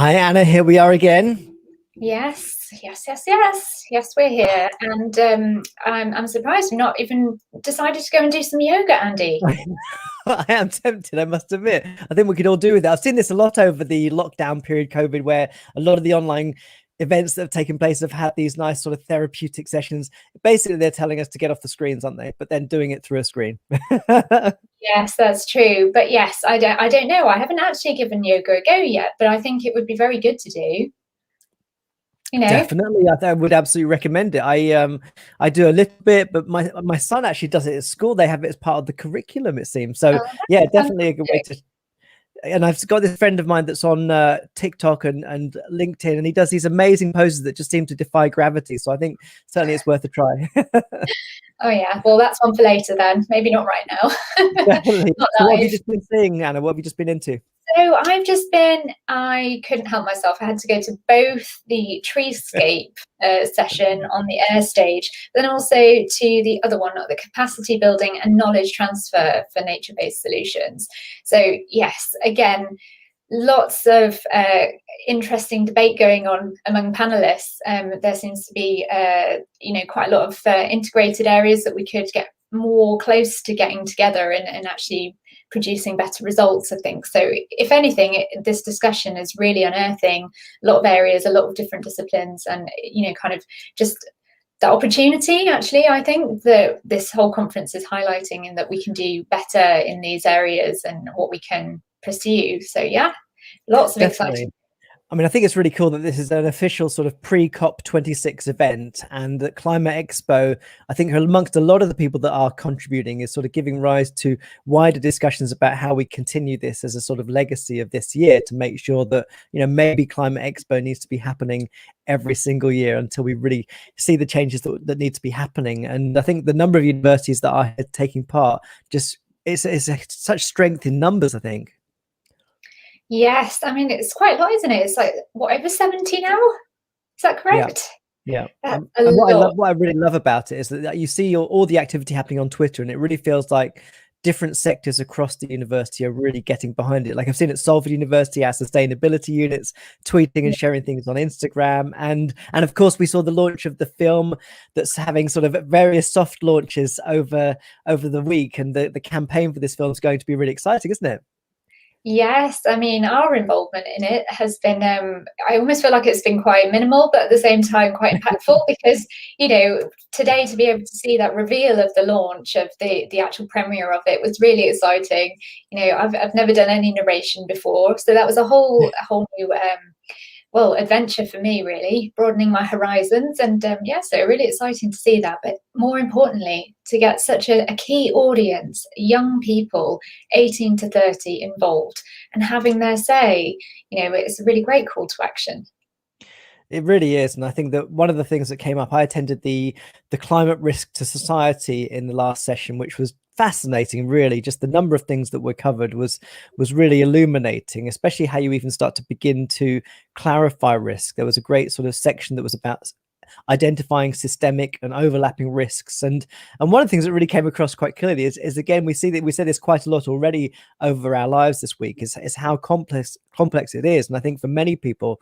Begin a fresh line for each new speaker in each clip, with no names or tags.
Hi, Anna. Here we are again.
Yes, we're here. And I'm surprised we've not even decided to go and do some yoga, Andy.
I am tempted, I must admit. I think we could all do with that. I've seen this a lot over the lockdown period, COVID, where a lot of the online events that have taken place have had these nice sort of therapeutic sessions. Basically, they're telling us to get off the screens, aren't they? But then doing it through a screen.
Yes, that's true. But yes, I don't know. I haven't actually given yoga a go yet, but I think it would be very good to do. You know?
Definitely, I would absolutely recommend it. I do a little bit, but my son actually does it at school. They have it as part of the curriculum, it seems. So yeah, definitely a good way to. And I've got this friend of mine that's on TikTok and LinkedIn, and he does these amazing poses that just seem to defy gravity. So I think certainly it's worth a try.
Oh yeah, well that's one for later then. Maybe not right now.
Definitely. So what have you just been seeing, Anna? What have you just been into?
So I couldn't help myself. I had to go to both the treescape session on the air stage, then also to the other one, the capacity building and knowledge transfer for nature-based solutions. So yes, again, lots of interesting debate going on among panelists. There seems to be, quite a lot of integrated areas that we could get more close to getting together and actually producing better results, I think. So if anything, this discussion is really unearthing a lot of areas, a lot of different disciplines, and kind of just the opportunity, actually, I think that this whole conference is highlighting, and that we can do better in these areas and what we can pursue. So yeah, lots of exciting.
I mean, I think it's really cool that this is an official sort of pre-COP26 event, and that Climate Expo, I think amongst a lot of the people that are contributing, is sort of giving rise to wider discussions about how we continue this as a sort of legacy of this year, to make sure that, maybe Climate Expo needs to be happening every single year until we really see the changes that need to be happening. And I think the number of universities that are taking part, just it's such strength in numbers, I think.
Yes, I mean, it's quite a lot, isn't it? It's like, what, over 70 now? Is that correct?
Yeah. And what I really love about it is that you see all the activity happening on Twitter, and it really feels like different sectors across the university are really getting behind it. Like I've seen at Salford University, our sustainability units tweeting and sharing things on Instagram. And of course, we saw the launch of the film that's having sort of various soft launches over the week. And the campaign for this film is going to be really exciting, isn't it?
Yes, I mean, our involvement in it has been, I almost feel like it's been quite minimal, but at the same time quite impactful, because, today to be able to see that reveal of the launch of the actual premiere of it was really exciting. I've never done any narration before, so that was a whole new adventure for me, really, broadening my horizons. And so really exciting to see that. But more importantly, to get such a key audience, young people, 18 to 30 involved and having their say, it's a really great call to action.
It really is. And I think that one of the things that came up, I attended the climate risk to society in the last session, which was fascinating. Really, just the number of things that were covered was really illuminating, especially how you even start to begin to clarify risk. There was a great sort of section that was about identifying systemic and overlapping risks, and one of the things that really came across quite clearly is again, we say this quite a lot already over our lives this week, is how complex it is. And I think for many people,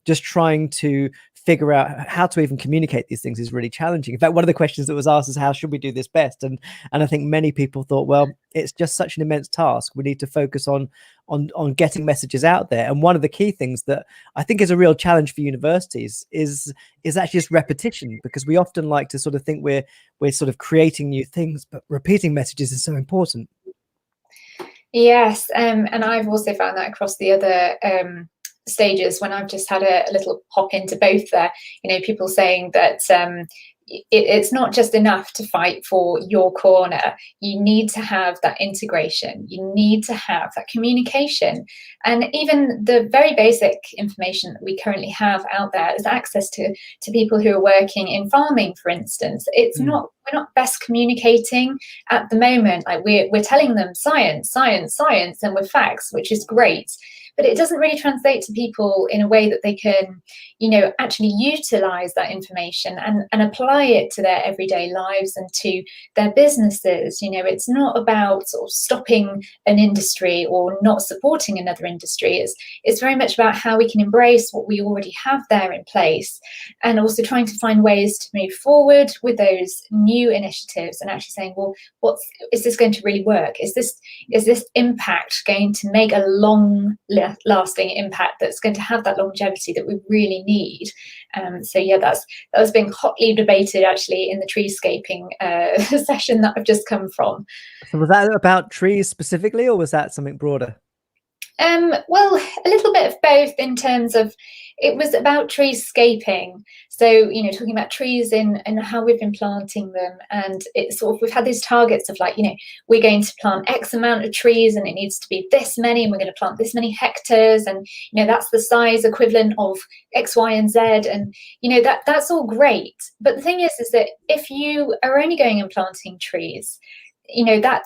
just trying to figure out how to even communicate these things is really challenging. In fact, one of the questions that was asked is, how should we do this best? And I think many people thought, well, it's just such an immense task. We need to focus on getting messages out there. And one of the key things that I think is a real challenge for universities is actually just repetition, because we often like to sort of think we're sort of creating new things, but repeating messages is so important.
Yes, and I've also found that across the other stages, when I've just had a little hop into both there, people saying that it's not just enough to fight for your corner. You need to have that integration. You need to have that communication. And even the very basic information that we currently have out there is access to people who are working in farming, for instance. It's we're not best communicating at the moment. Like we're telling them science, and with facts, which is great. but it doesn't really translate to people in a way that they can, you know, actually utilize that information and apply it to their everyday lives and to their businesses. You know, it's not about sort of stopping an industry or not supporting another industry. It's very much about how we can embrace what we already have there in place, and also trying to find ways to move forward with those new initiatives and actually saying, well, is this going to really work? Is this impact going to make a long lasting impact that's going to have that longevity that we really need? So yeah, that was being hotly debated actually in the treescaping session that I've just come from.
So was that about trees specifically, or was that something broader?
Well, a little bit of both, in terms of it was about treescaping. So, you know, talking about trees and how we've been planting them. And it's sort of, we've had these targets of like, you know, we're going to plant X amount of trees and it needs to be this many, and we're going to plant this many hectares. And, you know, that's the size equivalent of X, Y, and Z. And, you know, that's all great. But the thing is that if you are only going and planting trees, you know, that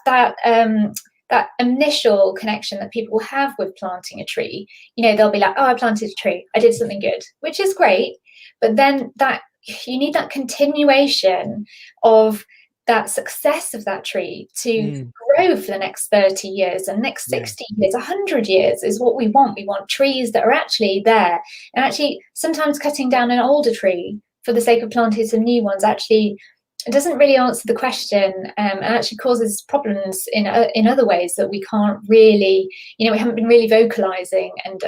initial connection that people have with planting a tree, you know, they'll be like, oh, I planted a tree, I did something good, which is great. But then that you need that continuation of that success of that tree to grow for the next 30 years and next 60 years, 100 years is what we want. We want trees that are actually there. And actually, sometimes cutting down an older tree for the sake of planting some new ones actually, it doesn't really answer the question, and actually causes problems in other ways that we can't really, you know, we haven't been really vocalizing. And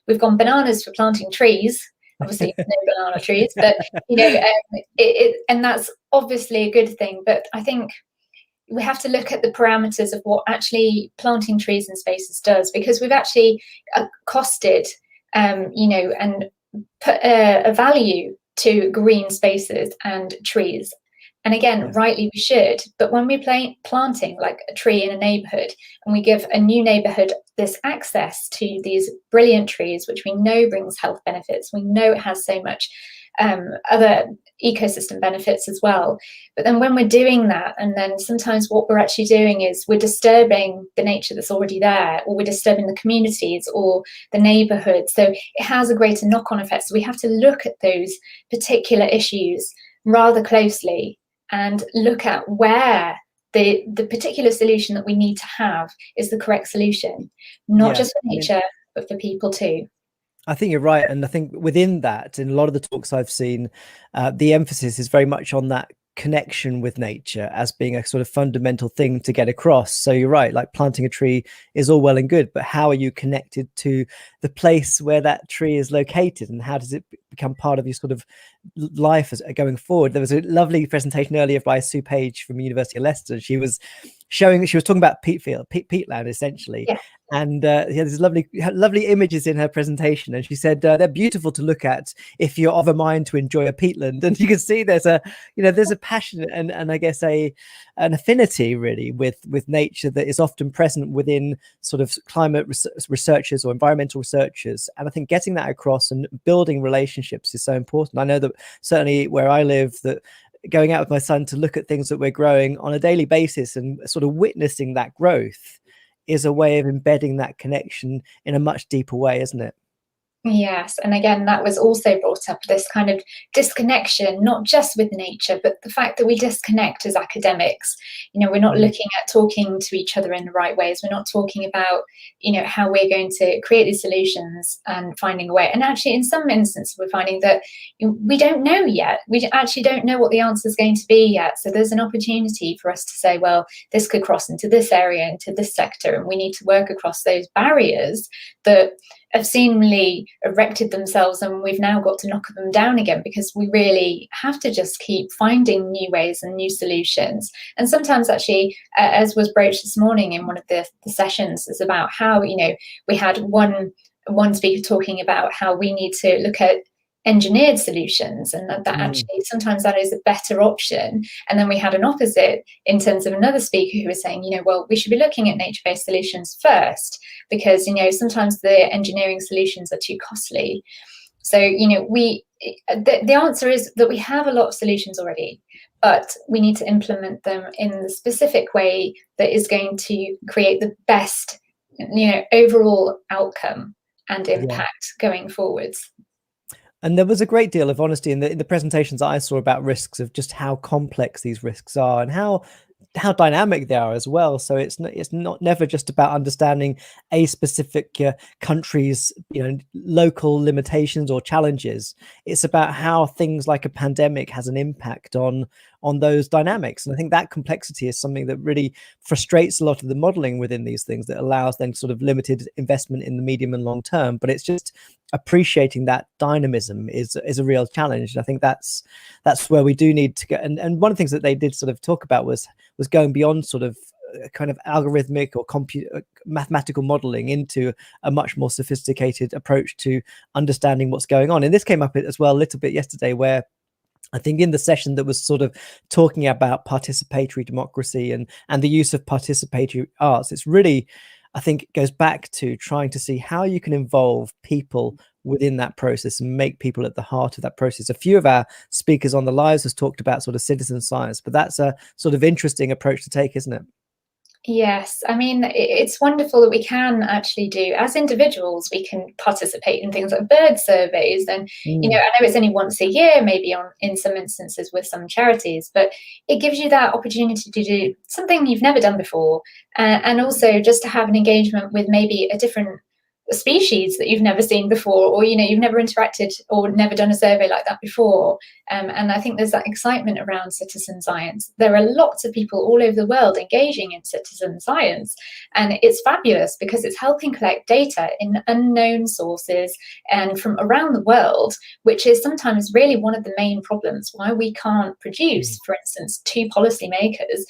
we've gone bananas for planting trees. Obviously, no banana trees, but you know, and that's obviously a good thing. But I think we have to look at the parameters of what actually planting trees in spaces does, because we've actually costed, you know, and put a value to green spaces and trees. And again, rightly we should, but when we're planting like a tree in a neighbourhood and we give a new neighbourhood this access to these brilliant trees, which we know brings health benefits, we know it has so much other ecosystem benefits as well. But then when we're doing that, and then sometimes what we're actually doing is we're disturbing the nature that's already there, or we're disturbing the communities or the neighbourhood. So it has a greater knock-on effect. So we have to look at those particular issues rather closely and look at where the particular solution that we need to have is the correct solution, not just for nature, but for people too.
I think you're right. And I think within that, in a lot of the talks I've seen, the emphasis is very much on that connection with nature as being a sort of fundamental thing to get across. So you're right, like planting a tree is all well and good, but how are you connected to the place where that tree is located, and how does it become part of your sort of life as going forward? There was a lovely presentation earlier by Sue Page from University of Leicester. She was talking about peatland essentially. And there's lovely images in her presentation, and she said they're beautiful to look at if you're of a mind to enjoy a peatland. And you can see there's a passion and I guess an affinity really with nature that is often present within sort of climate researchers or environmental researchers. And I think getting that across and building relationships is so important. I know that certainly where I live, that going out with my son to look at things that we're growing on a daily basis and sort of witnessing that growth is a way of embedding that connection in a much deeper way, isn't it?
Yes, and again, that was also brought up, this kind of disconnection, not just with nature, but the fact that we disconnect as academics. You know, we're not looking at talking to each other in the right ways. We're not talking about, you know, how we're going to create these solutions and finding a way. And actually, in some instances, we're finding that we don't know yet. We actually don't know what the answer is going to be yet. So there's an opportunity for us to say, well, this could cross into this area, into this sector, and we need to work across those barriers that have seemingly erected themselves, and we've now got to knock them down again, because we really have to just keep finding new ways and new solutions. And sometimes actually, as was broached this morning in one of the sessions, is about how, you know, we had one speaker talking about how we need to look at engineered solutions, and that actually sometimes that is a better option. And then we had an opposite in terms of another speaker who was saying, you know, well, we should be looking at nature-based solutions first, because, you know, sometimes the engineering solutions are too costly. So, you know, the answer is that we have a lot of solutions already, but we need to implement them in the specific way that is going to create the best, you know, overall outcome and impact going forwards.
And there was a great deal of honesty in the presentations I saw about risks, of just how complex these risks are and how dynamic they are as well. So it's not never just about understanding a specific country's local limitations or challenges. It's about how things like a pandemic has an impact on those dynamics. And I think that complexity is something that really frustrates a lot of the modeling within these things, that allows then sort of limited investment in the medium and long term. But it's just appreciating that dynamism is a real challenge. And I think that's where we do need to go. And one of the things that they did sort of talk about was going beyond sort of kind of algorithmic or mathematical modeling into a much more sophisticated approach to understanding what's going on. And this came up as well a little bit yesterday, where I think in the session that was sort of talking about participatory democracy and the use of participatory arts, it's really, I think, it goes back to trying to see how you can involve people within that process and make people at the heart of that process. A few of our speakers on the lives has talked about sort of citizen science, but that's a sort of interesting approach to take, isn't it?
Yes, I mean, it's wonderful that we can actually do, as individuals, we can participate in things like bird surveys. And, I know it's only once a year, maybe in some instances with some charities, but it gives you that opportunity to do something you've never done before. And also just to have an engagement with maybe a different species that you've never seen before, or you've never interacted or never done a survey like that before. And I think there's that excitement around citizen science. There are lots of people all over the world engaging in citizen science, and it's fabulous because it's helping collect data in unknown sources and from around the world, which is sometimes really one of the main problems why we can't produce, for instance, to policymakers.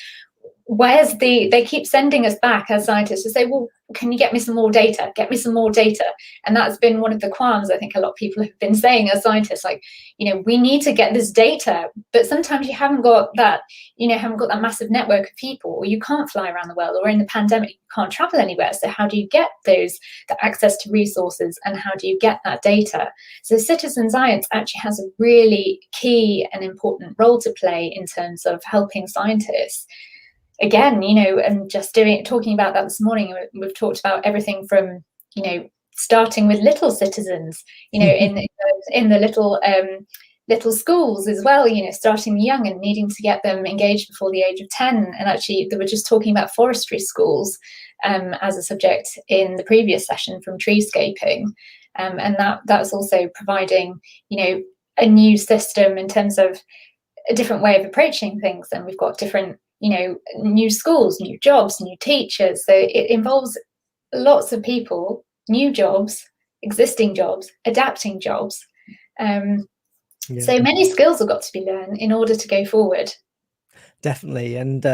They keep sending us back as scientists to say, well, can you get me some more data? Get me some more data. And that's been one of the qualms I think a lot of people have been saying as scientists, like, we need to get this data, but sometimes you haven't got that massive network of people, or you can't fly around the world, or in the pandemic, you can't travel anywhere. So how do you get the access to resources, and how do you get that data? So citizen science actually has a really key and important role to play in terms of helping scientists. Again, and just talking about that this morning, we've talked about everything from, starting with little citizens, in the little schools as well, starting young and needing to get them engaged before the age of 10. And actually, they were just talking about forestry schools as a subject in the previous session from treescaping. And that's also providing, a new system in terms of a different way of approaching things. And we've got different new schools, new jobs, new teachers. So it involves lots of people, new jobs, existing jobs, adapting jobs. So many skills have got to be learned in order to go forward.
Definitely. And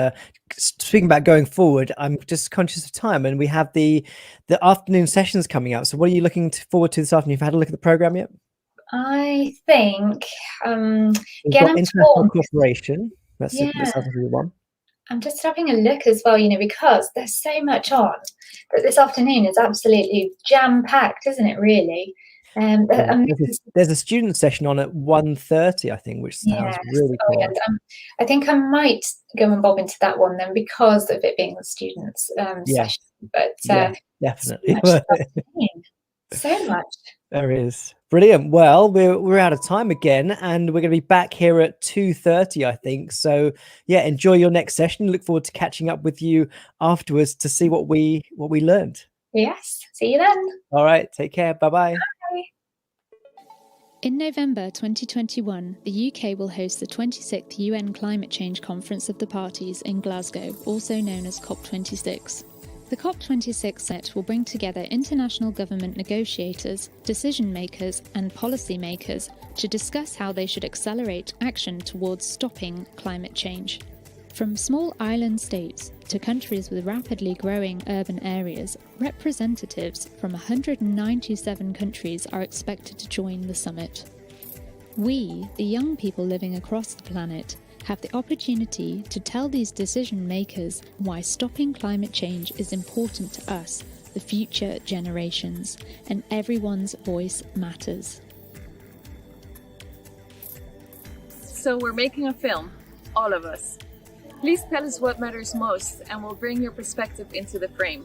speaking about going forward, I'm just conscious of time, and we have the afternoon sessions coming up. So what are you looking forward to this afternoon? Have you had a look at the program yet?
I think
international cooperation. That's the one.
I'm just having a look as well, because there's so much on that this afternoon is absolutely jam-packed, isn't it, really?
There's a student session on at 1:30, I think, which sounds really cool.
I think I might go and bob into that one then, because of it being the students' session. But
definitely.
So much.
There is. Brilliant. Well, we're out of time again, and we're going to be back here at 2:30, I think. So enjoy your next session. Look forward to catching up with you afterwards to see what we learned.
Yes. See you then.
All right. Take care. Bye-bye.
Bye.
In November 2021, the UK will host the 26th UN Climate Change Conference of the Parties in Glasgow, also known as COP26. The COP26 summit will bring together international government negotiators, decision makers, and policymakers to discuss how they should accelerate action towards stopping climate change. From small island states to countries with rapidly growing urban areas, representatives from 197 countries are expected to join the summit. We, the young people living across the planet, have the opportunity to tell these decision makers why stopping climate change is important to us, the future generations, and everyone's voice matters.
So we're making a film, all of us. Please tell us what matters most, and we'll bring your perspective into the frame.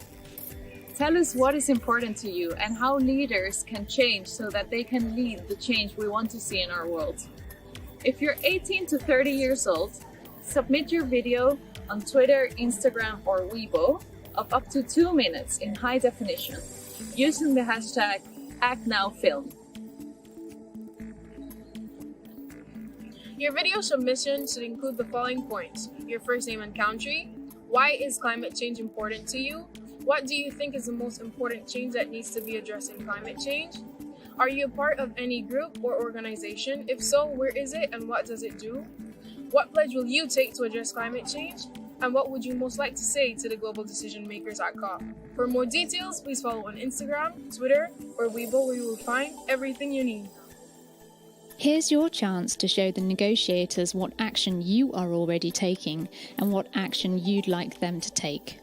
Tell us what is important to you and how leaders can change so that they can lead the change we want to see in our world. If you're 18 to 30 years old, submit your video on Twitter, Instagram, or Weibo of up to 2 minutes in high definition using the hashtag #ActNowFilm.
Your video submission should include the following points: your first name and country, why is climate change important to you, what do you think is the most important change that needs to be addressed in climate change, are you a part of any group or organization, if so, where is it and what does it do, what pledge will you take to address climate change, and what would you most like to say to the global decision makers at COP. For more details, please follow on Instagram, Twitter, or Weibo, where you will find everything you need.
Here's your chance to show the negotiators what action you are already taking and what action you'd like them to take.